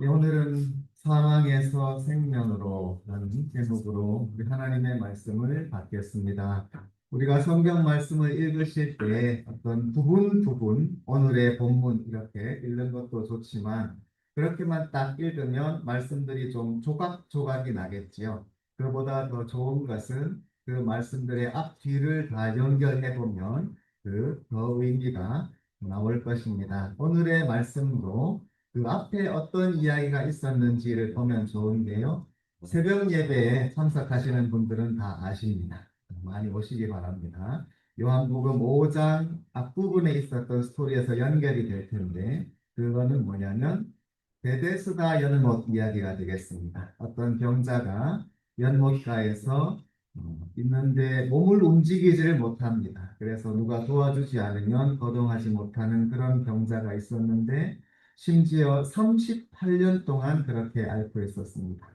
네, 오늘은 사망에서 생명으로 라는 제목으로 우리 하나님의 말씀을 받겠습니다. 우리가 성경 말씀을 읽으실 때 어떤 부분 부분 오늘의 본문 이렇게 읽는 것도 좋지만 그렇게만 딱 읽으면 말씀들이 좀 조각조각이 나겠지요. 그보다 더 좋은 것은 그 말씀들의 앞뒤를 다 연결해 보면 그 더 의미가 나올 것입니다. 오늘의 말씀도 그 앞에 어떤 이야기가 있었는지를 보면 좋은데요. 새벽 예배에 참석하시는 분들은 다 아십니다. 많이 오시기 바랍니다. 요한복음 5장 앞부분에 있었던 스토리에서 연결이 될 텐데 그거는 뭐냐면 베데스다 연못 이야기가 되겠습니다. 어떤 병자가 연못가에서 있는데 몸을 움직이지를 못합니다. 그래서 누가 도와주지 않으면 거동하지 못하는 그런 병자가 있었는데 심지어 38년 동안 그렇게 앓고 있었습니다.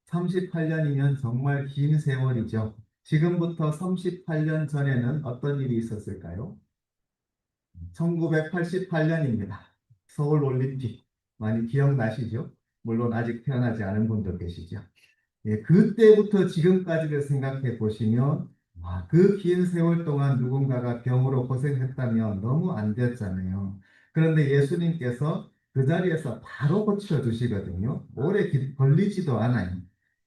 38년이면 정말 긴 세월이죠. 지금부터 38년 전에는 어떤 일이 있었을까요? 1988년입니다. 서울 올림픽 많이 기억나시죠? 물론 아직 태어나지 않은 분도 계시죠. 예, 그때부터 지금까지를 생각해 보시면 그 긴 세월 동안 누군가가 병으로 고생했다면 너무 안 됐잖아요. 그런데 예수님께서 그 자리에서 바로 고쳐주시거든요. 오래 걸리지도 않아요.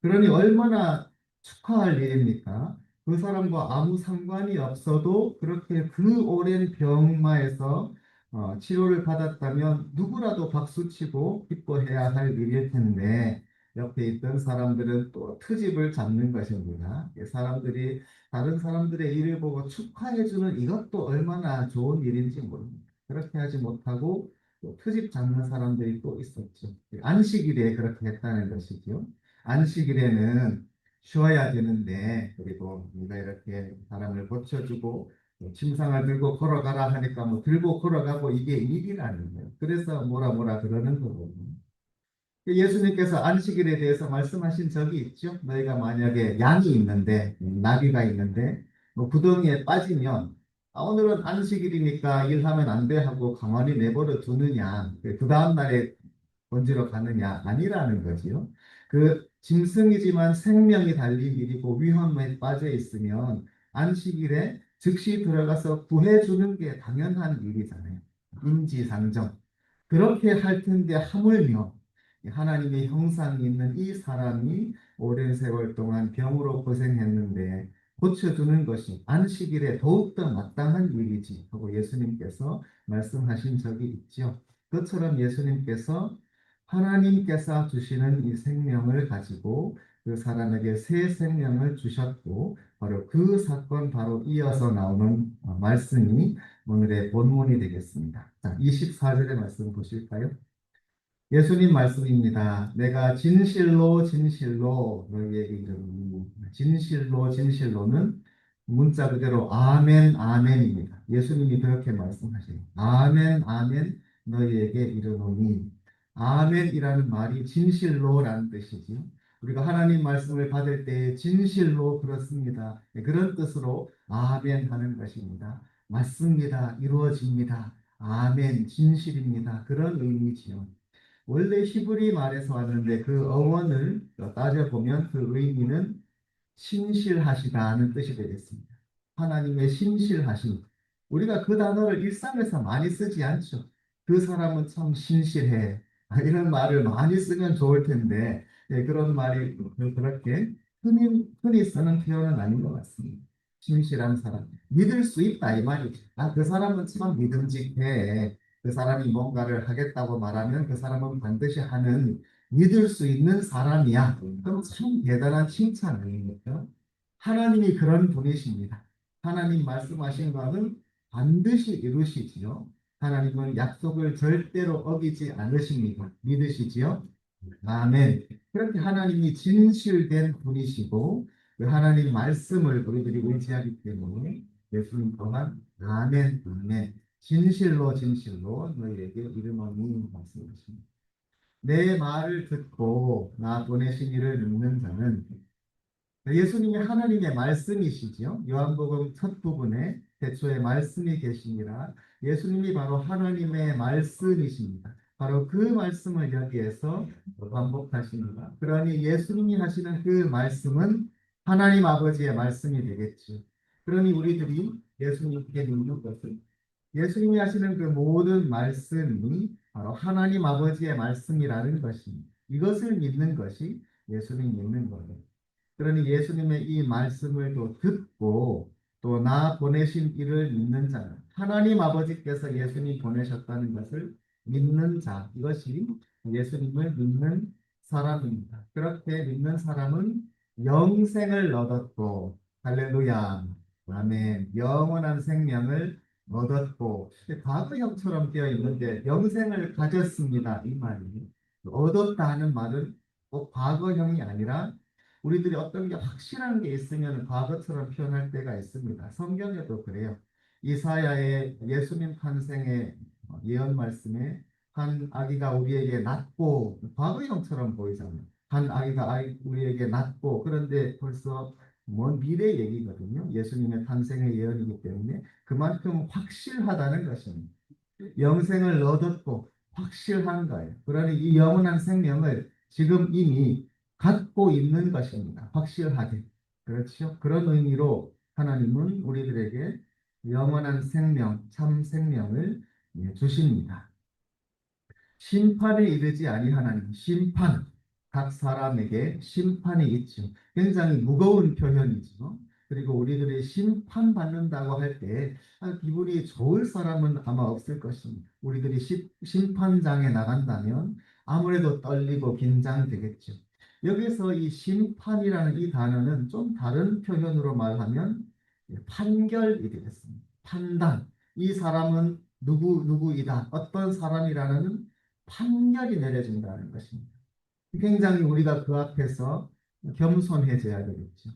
그러니 얼마나 축하할 일입니까? 그 사람과 아무 상관이 없어도 그렇게 그 오랜 병마에서 치료를 받았다면 누구라도 박수치고 기뻐해야 할 일일 텐데 옆에 있던 사람들은 또 트집을 잡는 것입니다. 사람들이 다른 사람들의 일을 보고 축하해주는 이것도 얼마나 좋은 일인지 모릅니다. 그렇게 하지 못하고 또 트집 잡는 사람들이 또 있었죠. 안식일에 그렇게 했다는 것이죠. 안식일에는 쉬어야 되는데 그리고 우리가 이렇게 사람을 고쳐주고 침상을 들고 걸어가라 하니까 뭐 들고 걸어가고 이게 일이라는 거예요. 그래서 뭐라 뭐라 그러는 거거든요. 예수님께서 안식일에 대해서 말씀하신 적이 있죠. 너희가 만약에 양이 있는데 나귀가 있는데 뭐 구덩이에 빠지면 오늘은 안식일이니까 일하면 안 돼 하고 가만히 내버려 두느냐 그 다음 날에 번지러 가느냐 아니라는 거지요. 그 짐승이지만 생명이 달린 일이고 위험에 빠져 있으면 안식일에 즉시 들어가서 구해주는 게 당연한 일이잖아요. 인지상정. 그렇게 할 텐데 하물며 하나님의 형상이 있는 이 사람이 오랜 세월 동안 병으로 고생했는데 고쳐주는 것이 안식일에 더욱더 마땅한 일이지 하고 예수님께서 말씀하신 적이 있죠. 그처럼 예수님께서 하나님께서 주시는 이 생명을 가지고 그 사람에게 새 생명을 주셨고 바로 그 사건 바로 이어서 나오는 말씀이 오늘의 본문이 되겠습니다. 자, 24절의 말씀 보실까요? 예수님 말씀입니다. 내가 진실로 진실로 너희에게 이르노니 진실로 진실로는 문자 그대로 아멘 아멘입니다. 예수님이 그렇게 말씀하시니 아멘 아멘 너희에게 이르노니 아멘이라는 말이 진실로라는 뜻이지요. 우리가 하나님 말씀을 받을 때 진실로 그렇습니다. 그런 뜻으로 아멘 하는 것입니다. 맞습니다. 이루어집니다. 아멘 진실입니다. 그런 의미지요. 원래 히브리 말에서 왔는데 그 어원을 따져보면 그 의미는 신실하시다는 뜻이 되겠습니다. 하나님의 신실하심. 우리가 그 단어를 일상에서 많이 쓰지 않죠. 그 사람은 참 신실해. 이런 말을 많이 쓰면 좋을 텐데 그런 말이 그렇게 흔히 쓰는 표현은 아닌 것 같습니다. 신실한 사람. 믿을 수 있다 이 말이죠. 그 사람은 참 믿음직해. 그 사람이 뭔가를 하겠다고 말하면 그 사람은 반드시 하는 믿을 수 있는 사람이야. 그럼 참 대단한 칭찬 아닙니까? 하나님이 그런 분이십니다. 하나님 말씀하신 바는 반드시 이루시지요. 하나님은 약속을 절대로 어기지 않으십니다. 믿으시지요? 아멘. 그렇게 하나님이 진실된 분이시고 그 하나님 말씀을 우리들이 의지하기 때문에 예수님 또한 아멘, 아멘. 진실로 진실로 너희에게 이르노니 말씀하십니다. 내 말을 듣고 나 보내신 이를 믿는 자는 예수님이 하나님의 말씀이시지요. 요한복음 첫 부분에 태초에 말씀이 계시니라. 예수님이 바로 하나님의 말씀이십니다. 바로 그 말씀을 여기에서 반복하십니다. 그러니 예수님이 하시는 그 말씀은 하나님 아버지의 말씀이 되겠죠. 그러니 우리들이 예수님께 믿는 것은 예수님이 하시는 그 모든 말씀이 바로 하나님 아버지의 말씀이라는 것입니다. 이것을 믿는 것이 예수님 믿는 거예요. 그러니 예수님의 이 말씀을 또 듣고 또 나 보내신 이를 믿는 자는 하나님 아버지께서 예수님 보내셨다는 것을 믿는 자, 이것이 예수님을 믿는 사람입니다. 그렇게 믿는 사람은 영생을 얻었고, 할렐루야, 아멘, 영원한 생명을 얻었고, 과거형처럼 되어 있는데 영생을 가졌습니다, 이 말이. 얻었다 하는 말은 꼭 과거형이 아니라 우리들이 어떤 게 확실한 게 있으면 과거처럼 표현할 때가 있습니다. 성경에도 그래요. 이사야의 예수님 탄생의 예언 말씀에 한 아기가 우리에게 낳고, 과거형처럼 보이잖아요. 한 아기가 우리에게 낳고, 그런데 벌써 먼 미래 얘기거든요. 예수님의 탄생의 예언이기 때문에 그만큼 확실하다는 것입니다. 영생을 얻었고 확실한 거예요. 그러니 이 영원한 생명을 지금 이미 갖고 있는 것입니다. 확실하게. 그렇죠? 그런 의미로 하나님은 우리들에게 영원한 생명, 참 생명을 주십니다. 심판에 이르지 아니하나니, 심판, 각 사람에게 심판이 있죠. 굉장히 무거운 표현이죠. 그리고 우리들이 심판받는다고 할 때 기분이 좋을 사람은 아마 없을 것입니다. 우리들이 심판장에 나간다면 아무래도 떨리고 긴장되겠죠. 여기서 이 심판이라는 이 단어는 좀 다른 표현으로 말하면 판결이 되겠습니다. 판단. 이 사람은 누구이다. 어떤 사람이라는 판결이 내려진다는 것입니다. 굉장히 우리가 그 앞에서 겸손해져야 되겠죠.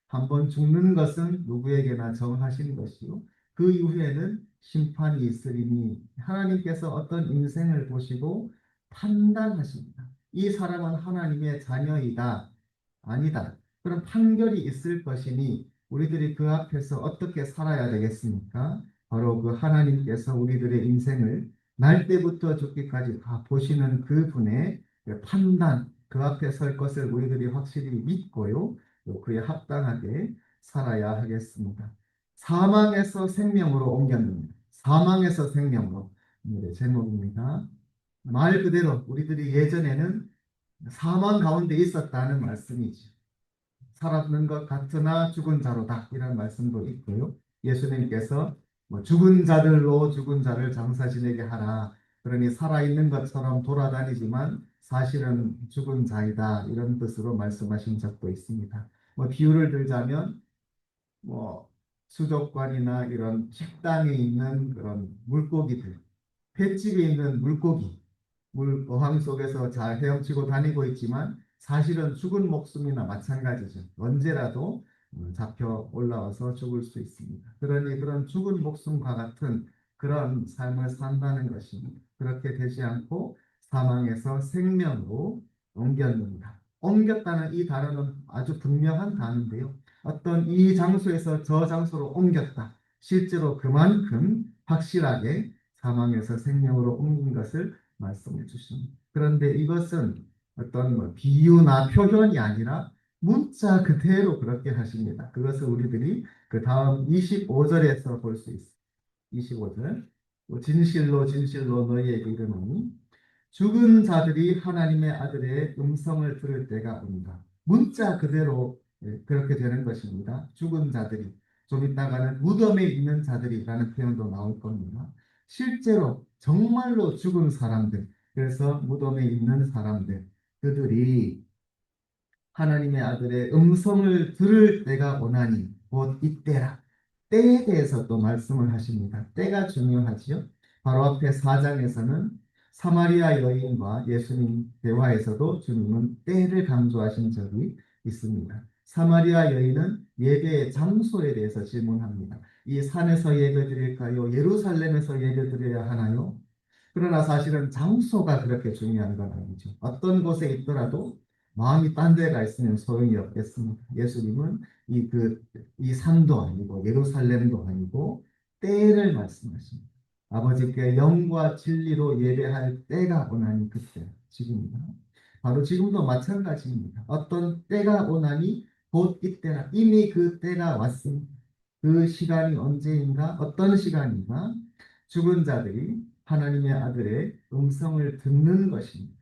한번 죽는 것은 누구에게나 정하신 것이요. 그 이후에는 심판이 있으리니 하나님께서 어떤 인생을 보시고 판단하십니다. 이 사람은 하나님의 자녀이다. 아니다. 그런 판결이 있을 것이니 우리들이 그 앞에서 어떻게 살아야 되겠습니까? 바로 그 하나님께서 우리들의 인생을 날 때부터 죽기까지 다 보시는 그 분의 판단, 그 앞에 설 것을 우리들이 확실히 믿고요. 또 그에 합당하게 살아야 하겠습니다. 사망에서 생명으로 옮겼습니다. 사망에서 생명으로. 오늘의 제목입니다. 말 그대로 우리들이 예전에는 사망 가운데 있었다는 말씀이죠. 살았는 것 같으나 죽은 자로다. 이런 말씀도 있고요. 예수님께서 죽은 자들로 죽은 자를 장사 지내게 하라. 그러니 살아있는 것처럼 돌아다니지만 사실은 죽은 자이다. 이런 뜻으로 말씀하신 적도 있습니다. 비유를 들자면 수족관이나 이런 식당에 있는 그런 물고기들, 횟집에 있는 물고기, 어항 속에서 잘 헤엄치고 다니고 있지만 사실은 죽은 목숨이나 마찬가지죠. 언제라도 잡혀 올라와서 죽을 수 있습니다. 그러니 그런 죽은 목숨과 같은 그런 삶을 산다는 것입니다. 그렇게 되지 않고 사망에서 생명으로 옮겼습니다. 옮겼다는 이 단어는 아주 분명한 단어인데요. 어떤 이 장소에서 저 장소로 옮겼다. 실제로 그만큼 확실하게 사망에서 생명으로 옮긴 것을 말씀해 주십니다. 그런데 이것은 어떤 비유나 표현이 아니라 문자 그대로 그렇게 하십니다. 그것을 우리들이 그 다음 25절에서 볼 수 있습니다. 25절. 진실로 진실로 너희에게 이르노니 죽은 자들이 하나님의 아들의 음성을 들을 때가 온다. 문자 그대로 그렇게 되는 것입니다. 죽은 자들이. 좀 이따가는 무덤에 있는 자들이라는 표현도 나올 겁니다. 실제로 정말로 죽은 사람들, 그래서 무덤에 있는 사람들, 그들이 하나님의 아들의 음성을 들을 때가 오나니 곧 이때라. 때에 대해서 또 말씀을 하십니다. 때가 중요하지요. 바로 앞에 4장에서는 사마리아 여인과 예수님 대화에서도 주님은 때를 강조하신 적이 있습니다. 사마리아 여인은 예배의 장소에 대해서 질문합니다. 이 산에서 예배드릴까요? 예루살렘에서 예배드려야 하나요? 그러나 사실은 장소가 그렇게 중요한 건 아니죠. 어떤 곳에 있더라도 마음이 딴 데가 있으면 소용이 없겠습니다. 예수님은 이 산도 아니고 예루살렘도 아니고 때를 말씀하십니다. 아버지께 영과 진리로 예배할 때가 오나니 그때 지금이다. 바로 지금도 마찬가지입니다. 어떤 때가 오나니 곧 이때라. 이미 그 때가 왔습니다. 그 시간이 언제인가? 어떤 시간인가? 죽은 자들이 하나님의 아들의 음성을 듣는 것입니다.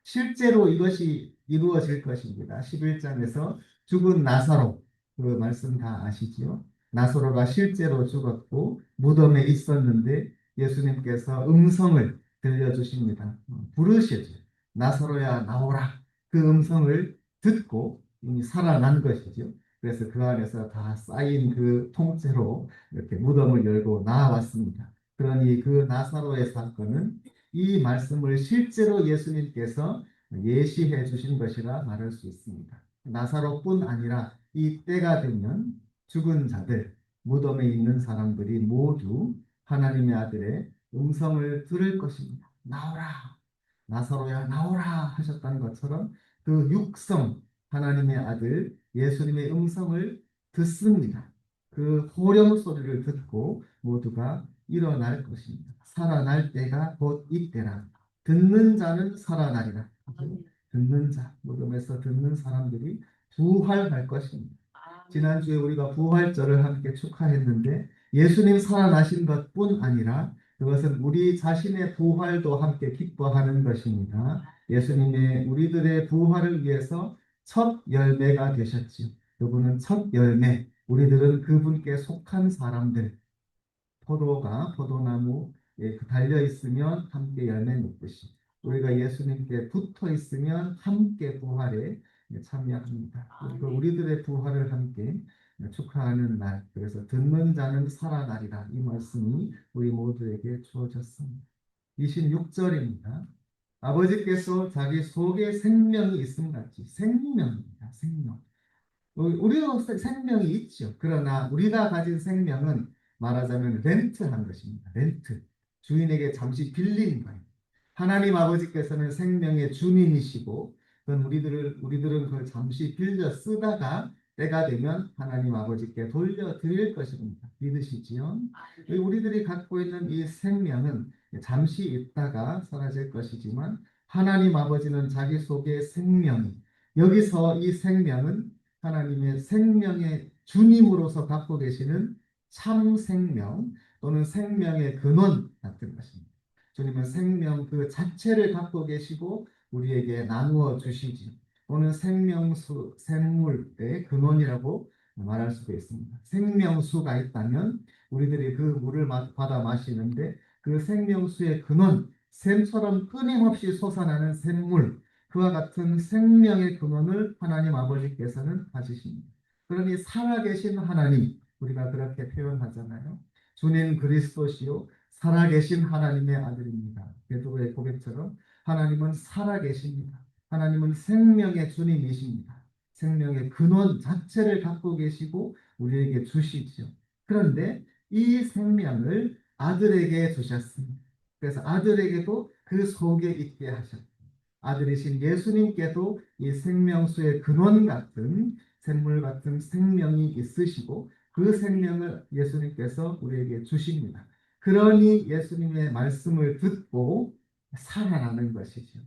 실제로 이것이 이루어질 것입니다. 11장에서 죽은 나사로, 그 말씀 다 아시지요? 나사로가 실제로 죽었고 무덤에 있었는데 예수님께서 음성을 들려주십니다. 부르시죠. 나사로야 나오라. 그 음성을 듣고 이미 살아난 것이죠. 그래서 그 안에서 다 쌓인 그 통째로 이렇게 무덤을 열고 나왔습니다. 그러니 그 나사로의 사건은 이 말씀을 실제로 예수님께서 예시해 주신 것이라 말할 수 있습니다. 나사로뿐 아니라 이 때가 되면 죽은 자들, 무덤에 있는 사람들이 모두 하나님의 아들의 음성을 들을 것입니다. 나오라, 나사로야 나오라 하셨다는 것처럼 그 육성 하나님의 아들 예수님의 음성을 듣습니다. 그 호령 소리를 듣고 모두가 일어날 것입니다. 살아날 때가 곧 이때라. 듣는 자는 살아나리라. 듣는 자, 무덤에서 듣는 사람들이 부활할 것입니다. 지난주에 우리가 부활절을 함께 축하했는데 예수님 살아나신 것뿐 아니라 그것은 우리 자신의 부활도 함께 기뻐하는 것입니다. 예수님의 우리들의 부활을 위해서 첫 열매가 되셨지요. 그분은 첫 열매, 우리들은 그분께 속한 사람들, 포도가 포도나무에 달려 있으면 함께 열매 맺듯이 우리가 예수님께 붙어 있으면 함께 부활에 참여합니다. 그리고 우리들의 부활을 함께 축하하는 날. 그래서 듣는 자는 살아나리라. 이 말씀이 우리 모두에게 주어졌습니다. 26절입니다. 아버지께서 자기 속에 생명이 있음 같이 생명입니다. 생명. 우리도 생명이 있죠. 그러나 우리가 가진 생명은 말하자면 렌트한 것입니다. 렌트. 주인에게 잠시 빌린 거예요. 하나님 아버지께서는 생명의 주님이시고 그건 우리들은 그걸 잠시 빌려 쓰다가 때가 되면 하나님 아버지께 돌려드릴 것입니다. 믿으시지요? 우리들이 갖고 있는 이 생명은 잠시 있다가 사라질 것이지만 하나님 아버지는 자기 속에 생명이 여기서 이 생명은 하나님의 생명의 주님으로서 갖고 계시는 참 생명 또는 생명의 근원 같은 것입니다. 주님은 생명 그 자체를 갖고 계시고 우리에게 나누어 주시지. 또는 생명수, 생물의 근원이라고 말할 수도 있습니다. 생명수가 있다면 우리들이 그 물을 받아 마시는데 그 생명수의 근원, 샘처럼 끊임없이 솟아나는 샘물, 그와 같은 생명의 근원을 하나님 아버지께서는 가지십니다. 그러니 살아계신 하나님, 우리가 그렇게 표현하잖아요. 주님 그리스도시요 살아계신 하나님의 아들입니다. 베드로의 고백처럼 하나님은 살아계십니다. 하나님은 생명의 주님이십니다. 생명의 근원 자체를 갖고 계시고 우리에게 주시죠. 그런데 이 생명을 아들에게 주셨습니다. 그래서 아들에게도 그 속에 있게 하셨고 아들이신 예수님께도 이 생명수의 근원 같은 생물 같은 생명이 있으시고 그 생명을 예수님께서 우리에게 주십니다. 그러니 예수님의 말씀을 듣고 살아나는 것이죠.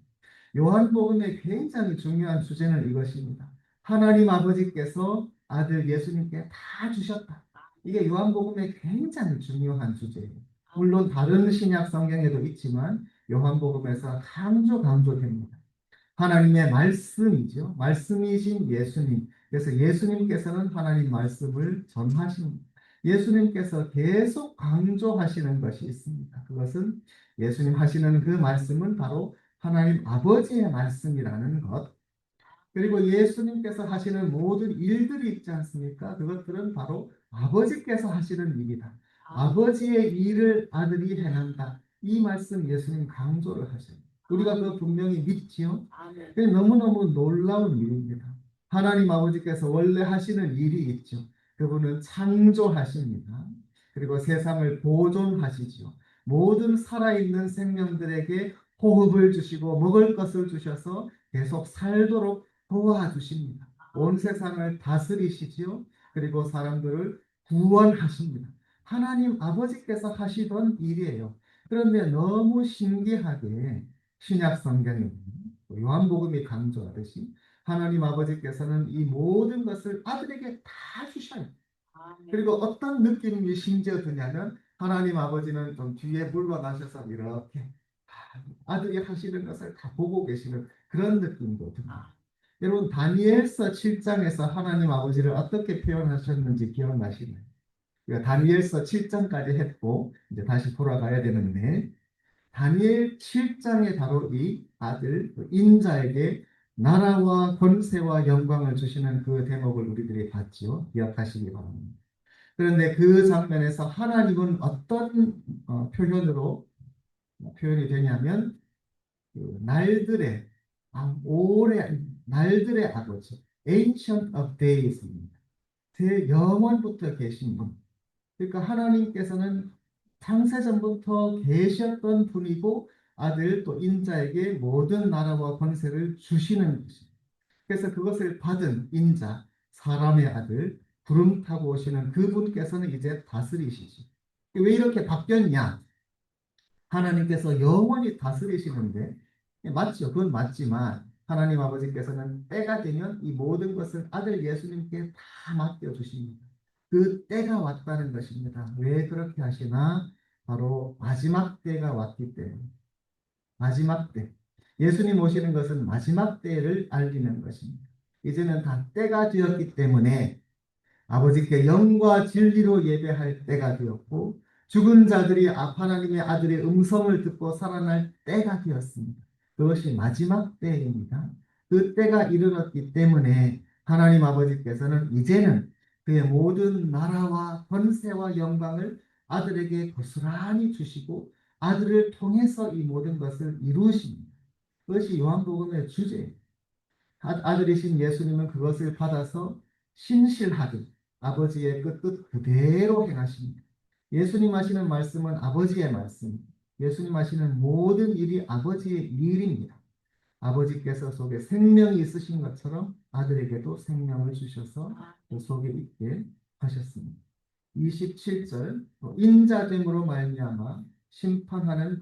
요한복음의 굉장히 중요한 주제는 이것입니다. 하나님 아버지께서 아들 예수님께 다 주셨다. 이게 요한복음의 굉장히 중요한 주제예요. 물론 다른 신약 성경에도 있지만 요한복음에서 강조됩니다. 하나님의 말씀이죠. 말씀이신 예수님. 그래서 예수님께서는 하나님 말씀을 전하십니다. 예수님께서 계속 강조하시는 것이 있습니다. 그것은 예수님 하시는 그 말씀은 바로 하나님 아버지의 말씀이라는 것. 그리고 예수님께서 하시는 모든 일들이 있지 않습니까? 그것들은 바로 아버지께서 하시는 일이다. 아버지의 일을 아들이 행한다. 이 말씀 예수님 강조를 하셔요. 우리가 그거 분명히 믿지요? 너무너무 놀라운 일입니다. 하나님 아버지께서 원래 하시는 일이 있죠. 그분은 창조하십니다. 그리고 세상을 보존하시죠. 모든 살아있는 생명들에게 호흡을 주시고 먹을 것을 주셔서 계속 살도록 도와주십니다. 온 세상을 다스리시지요. 그리고 사람들을 구원하십니다. 하나님 아버지께서 하시던 일이에요. 그런데 너무 신기하게 신약 성경에 요한복음이 강조하듯이 하나님 아버지께서는 이 모든 것을 아들에게 다 주셔요. 그리고 어떤 느낌이 심지어 드냐면 하나님 아버지는 좀 뒤에 물러나셔서 이렇게 아들이 하시는 것을 다 보고 계시는 그런 느낌도 듭니다. 여러분 다니엘서 7장에서 하나님 아버지를 어떻게 표현하셨는지 기억나시나요? 다니엘서 7장까지 했고 이제 다시 돌아가야 되는데 다니엘 7장에 바로 이 아들 인자에게 나라와 권세와 영광을 주시는 그 대목을 우리들이 봤지요. 기억하시기 바랍니다. 그런데 그 장면에서 하나님은 어떤 표현이 되냐면 그 날들의 오래 날들의 아버지 Ancient of Days입니다. 제 영원부터 계신 분. 그러니까 하나님께서는 창세전부터 계셨던 분이고 아들 또 인자에게 모든 나라와 권세를 주시는 것입니다. 그래서 그것을 받은 인자, 사람의 아들, 구름 타고 오시는 그분께서는 이제 다스리시죠. 왜 이렇게 바뀌었냐? 하나님께서 영원히 다스리시는데 맞죠. 그건 맞지만 하나님 아버지께서는 때가 되면 이 모든 것을 아들 예수님께 다 맡겨주십니다. 그 때가 왔다는 것입니다. 왜 그렇게 하시나? 바로 마지막 때가 왔기 때문에. 마지막 때. 예수님 오시는 것은 마지막 때를 알리는 것입니다. 이제는 다 때가 되었기 때문에 아버지께 영과 진리로 예배할 때가 되었고 죽은 자들이 하나님의 아들의 음성을 듣고 살아날 때가 되었습니다. 그것이 마지막 때입니다. 그 때가 이르렀기 때문에 하나님 아버지께서는 이제는 그의 모든 나라와 권세와 영광을 아들에게 고스란히 주시고 아들을 통해서 이 모든 것을 이루십니다. 그것이 요한복음의 주제예요. 아들이신 예수님은 그것을 받아서 신실하게 아버지의 그 뜻 그대로 행하십니다. 예수님 하시는 말씀은 아버지의 말씀, 예수님 하시는 모든 일이 아버지의 일입니다. 아버지께서 속에 생명이 있으신 것처럼 아들에게도 생명을 주셔서 그 속에 있게 하셨습니다. 27절 인자됨으로 말미암아 심판하는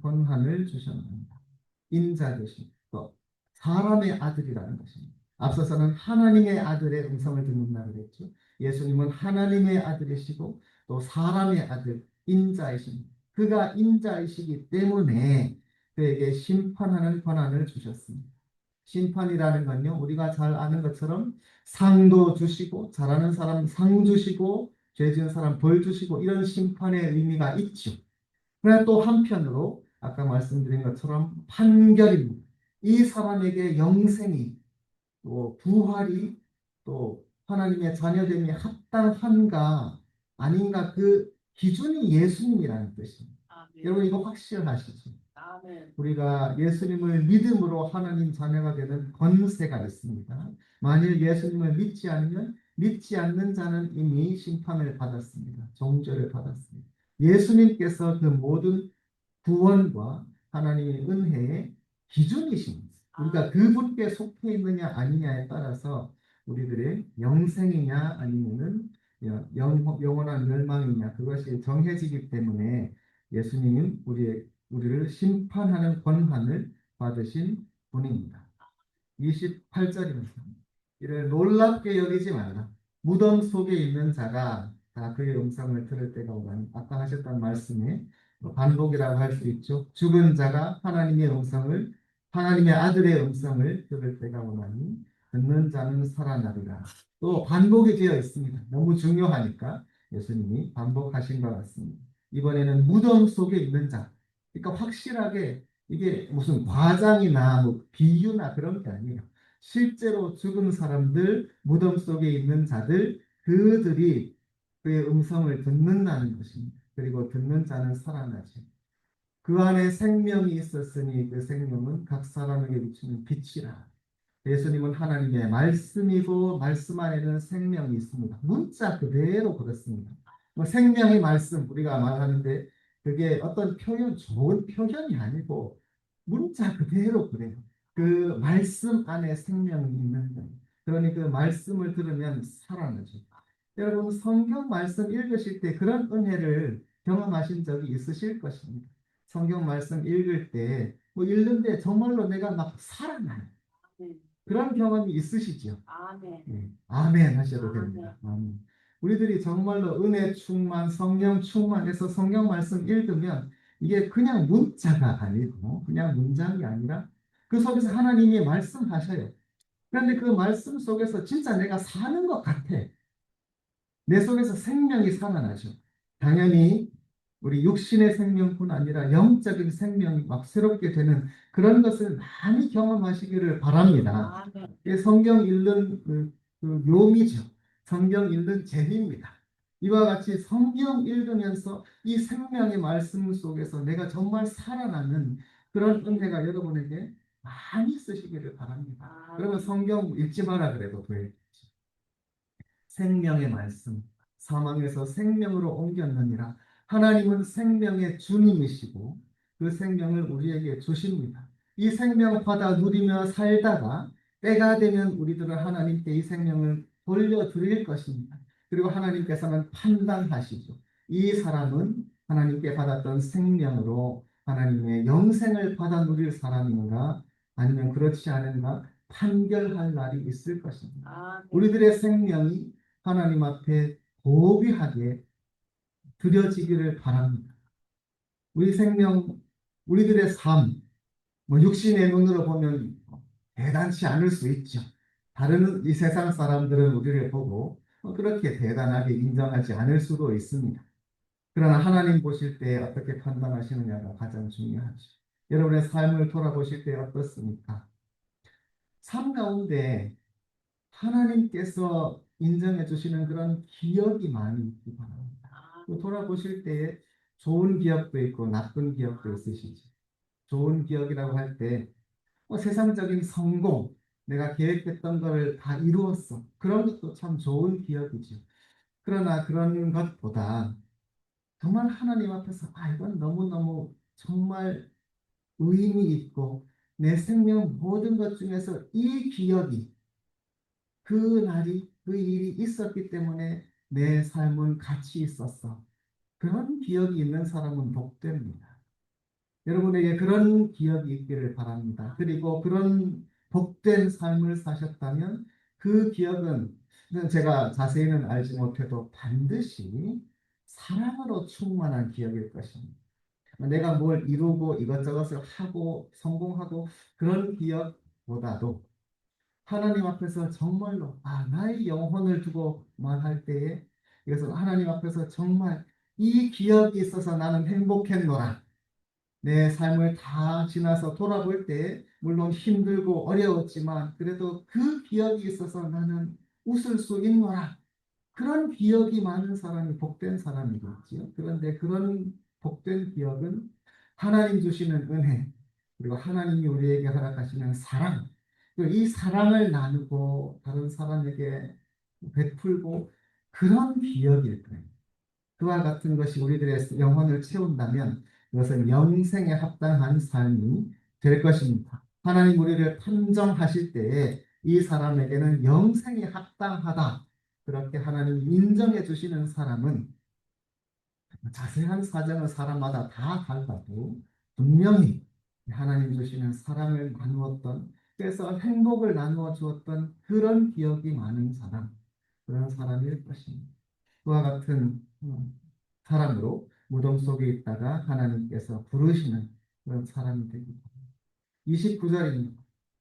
권한을 주셨습니다. 인자 되신 또 사람의 아들이라는 것입니다. 앞서서는 하나님의 아들의 음성을 듣는다 그랬죠. 예수님은 하나님의 아들이시고 또 사람의 아들 인자이십니다. 그가 인자이시기 때문에 그에게 심판하는 권한을 주셨습니다. 심판이라는 건요, 우리가 잘 아는 것처럼 상도 주시고 잘하는 사람 상 주시고 죄 지은 사람 벌 주시고 이런 심판의 의미가 있죠. 그러나 또 한편으로 아까 말씀드린 것처럼 판결입니다. 이 사람에게 영생이 또 부활이 또 하나님의 자녀됨이 합당한가 아닌가 그 기준이 예수님이라는 뜻입니다. 여러분 이거 확실하시죠? 우리가 예수님을 믿음으로 하나님 자녀가 되는 권세가 있습니다. 만일 예수님을 믿지 않으면 믿지 않는 자는 이미 심판을 받았습니다. 정죄를 받았습니다. 예수님께서 그 모든 구원과 하나님의 은혜의 기준이십니다. 우리가 그분께 속해 있느냐 아니냐에 따라서 우리들의 영생이냐 아니면은 영원한 멸망이냐 그것이 정해지기 때문에 예수님은 우리를 심판하는 권한을 받으신 분입니다. 28절입니다. 이를 놀랍게 여기지 말라. 무덤 속에 있는 자가 다 그의 음성을 들을 때가 오가니 아까 하셨던 말씀에 반복이라고 할 수 있죠. 죽은 자가 하나님의 아들의 음성을 들을 때가 오나니 듣는 자는 살아나리라. 또 반복이 되어 있습니다. 너무 중요하니까 예수님이 반복하신 것 같습니다. 이번에는 무덤 속에 있는 자. 그러니까 확실하게 이게 무슨 과장이나 뭐 비유나 그런 게 아니에요. 실제로 죽은 사람들, 무덤 속에 있는 자들, 그들이 그의 음성을 듣는다는 것입니다. 그리고 듣는 자는 살아나지. 그 안에 생명이 있었으니 그 생명은 각 사람에게 비추는 빛이라. 예수님은 하나님의 말씀이고 말씀 안에는 생명이 있습니다. 문자 그대로 그렇습니다. 뭐 생명의 말씀 우리가 말하는데 그게 어떤 좋은 표현이 아니고 문자 그대로 그래요. 그 말씀 안에 생명이 있는 거예요. 그러니 그 말씀을 들으면 살아나죠. 여러분 성경 말씀 읽으실 때 그런 은혜를 경험하신 적이 있으실 것입니다. 성경 말씀 읽을 때, 뭐 읽는데 정말로 내가 막 살아나요. 그런 경험이 있으시죠? 아멘. 네. 아멘 하셔도 아멘. 됩니다. 아멘. 우리들이 정말로 은혜 충만, 성령 충만해서 성경 말씀 읽으면 이게 그냥 문자가 아니고 그냥 문장이 아니라 그 속에서 하나님이 말씀하셔요. 그런데 그 말씀 속에서 진짜 내가 사는 것 같아. 내 속에서 생명이 살아나죠. 당연히 우리 육신의 생명뿐 아니라 영적인 생명이 막 새롭게 되는 그런 것을 많이 경험하시기를 바랍니다. 아멘. 이게 성경 읽는 그 묘미죠. 성경 읽는 재미입니다. 이와 같이 성경 읽으면서 이 생명의 말씀 속에서 내가 정말 살아나는 그런 은혜가 여러분에게 많이 쓰시기를 바랍니다. 그러면 성경 읽지 마라 그래도 돼. 생명의 말씀, 사망에서 생명으로 옮겼느니라. 하나님은 생명의 주님이시고 그 생명을 우리에게 주십니다. 이 생명 받아 누리며 살다가 때가 되면 우리들은 하나님께 이 생명을 돌려드릴 것입니다. 그리고 하나님께서는 판단하시죠. 이 사람은 하나님께 받았던 생명으로 하나님의 영생을 받아 누릴 사람인가 아니면 그렇지 않은가 판결할 날이 있을 것입니다. 우리들의 생명이 하나님 앞에 고귀하게 드려지기를 바랍니다. 우리 생명, 우리들의 삶, 뭐 육신의 눈으로 보면 대단치 않을 수 있죠. 다른 이 세상 사람들은 우리를 보고 그렇게 대단하게 인정하지 않을 수도 있습니다. 그러나 하나님 보실 때 어떻게 판단하시느냐가 가장 중요하죠. 여러분의 삶을 돌아보실 때 어떻습니까? 삶 가운데 하나님께서 인정해 주시는 그런 기억이 많이 있기 바랍니다. 또 돌아보실 때에 좋은 기억도 있고 나쁜 기억도 있으시죠. 좋은 기억이라고 할 때 세상적인 성공, 내가 계획했던 것을 다 이루었어. 그런 것도 참 좋은 기억이죠. 그러나 그런 것보다 정말 하나님 앞에서 이건 너무너무 정말 의미 있고 내 생명 모든 것 중에서 이 기억이 그 날이 그 일이 있었기 때문에 내 삶은 가치 있었어. 그런 기억이 있는 사람은 복됩니다. 여러분에게 그런 기억이 있기를 바랍니다. 그리고 그런 복된 삶을 사셨다면 그 기억은 제가 자세히는 알지 못해도 반드시 사랑으로 충만한 기억일 것입니다. 내가 뭘 이루고 이것저것을 하고 성공하고 그런 기억보다도 하나님 앞에서 정말로 나의 영혼을 두고 말할 때에 이것은 하나님 앞에서 정말 이 기억이 있어서 나는 행복했노라. 내 삶을 다 지나서 돌아볼 때 물론 힘들고 어려웠지만 그래도 그 기억이 있어서 나는 웃을 수 있노라. 그런 기억이 많은 사람이 복된 사람이겠지요. 그런데 그런 복된 기억은 하나님 주시는 은혜, 그리고 하나님이 우리에게 허락하시는 사랑, 그리고 이 사랑을 나누고 다른 사람에게 베풀고 그런 기억일 거예요. 그와 같은 것이 우리들의 영혼을 채운다면 이것은 영생에 합당한 삶이 될 것입니다. 하나님 우리를 판정하실 때에 이 사람에게는 영생에 합당하다. 그렇게 하나님이 인정해 주시는 사람은 자세한 사정은 사람마다 다 달라도 분명히 하나님 주시는 사랑을 나누었던 그래서 행복을 나누어 주었던 그런 기억이 많은 사람 그런 사람일 것입니다. 그와 같은 사람으로 무덤 속에 있다가 하나님께서 부르시는 그런 사람이 되기 바랍니다. 29절입니다.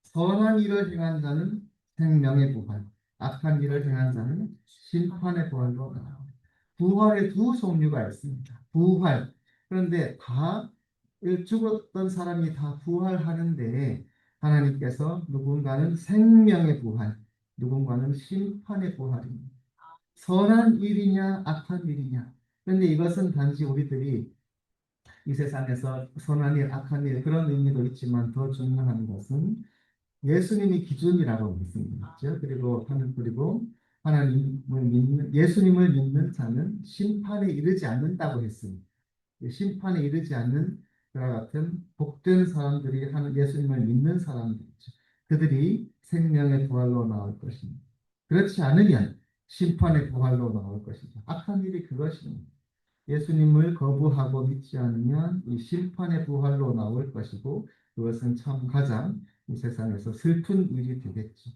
선한 일을 행한 자는 생명의 부활, 악한 일을 행한 자는 심판의 부활로 나아갑니다. 부활의 두 종류가 있습니다. 부활. 그런데 다 죽었던 사람이 다 부활하는데 하나님께서 누군가는 생명의 부활, 누군가는 심판의 부활입니다. 선한 일이냐 악한 일이냐. 그런데 이것은 단지 우리들이 이 세상에서 선한 일, 악한 일 그런 의미도 있지만 더 중요한 것은 예수님이 기준이라고 말씀드렸죠. 그리고 하나님을 믿는 예수님을 믿는 자는 심판에 이르지 않는다고 했습니다. 심판에 이르지 않는 그와 같은 복된 사람들이 하는 예수님을 믿는 사람들이죠. 그들이 생명의 부활로 나올 것입니다. 그렇지 않으면 심판의 부활로 나올 것이죠. 악한 일이 그것입니다. 예수님을 거부하고 믿지 않으면 이 심판의 부활로 나올 것이고 그것은 참 가장 이 세상에서 슬픈 일이 되겠죠.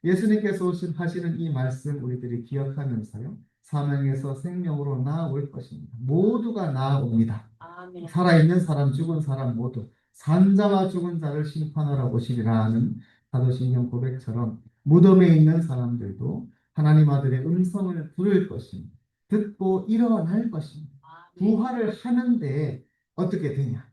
예수님께서 하시는 이 말씀 우리들이 기억하면서요. 사망에서 생명으로 나아올 것입니다. 모두가 나아옵니다. 아멘. 살아있는 사람, 죽은 사람 모두 산자와 죽은 자를 심판하러 오시리라 하는 사도신경 고백처럼 무덤에 있는 사람들도 하나님 아들의 음성을 들을 것입니다. 듣고 일어날 것입니다. 아멘. 부활을 하는데 어떻게 되냐?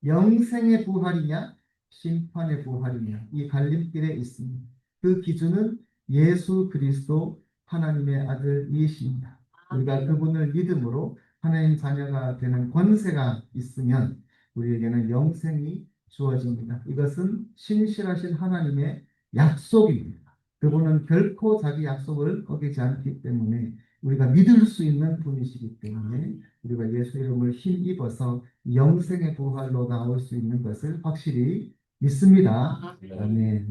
영생의 부활이냐, 심판의 부활이냐, 이 갈림길에 있습니다. 그 기준은 예수 그리스도 하나님의 아들이십니다. 우리가 그분을 믿음으로 하나님 자녀가 되는 권세가 있으면 우리에게는 영생이 주어집니다. 이것은 신실하신 하나님의 약속입니다. 그분은 결코 자기 약속을 어기지 않기 때문에 우리가 믿을 수 있는 분이시기 때문에 우리가 예수 이름을 힘입어서 영생의 부활로 나올 수 있는 것을 확실히 믿습니다. 아멘.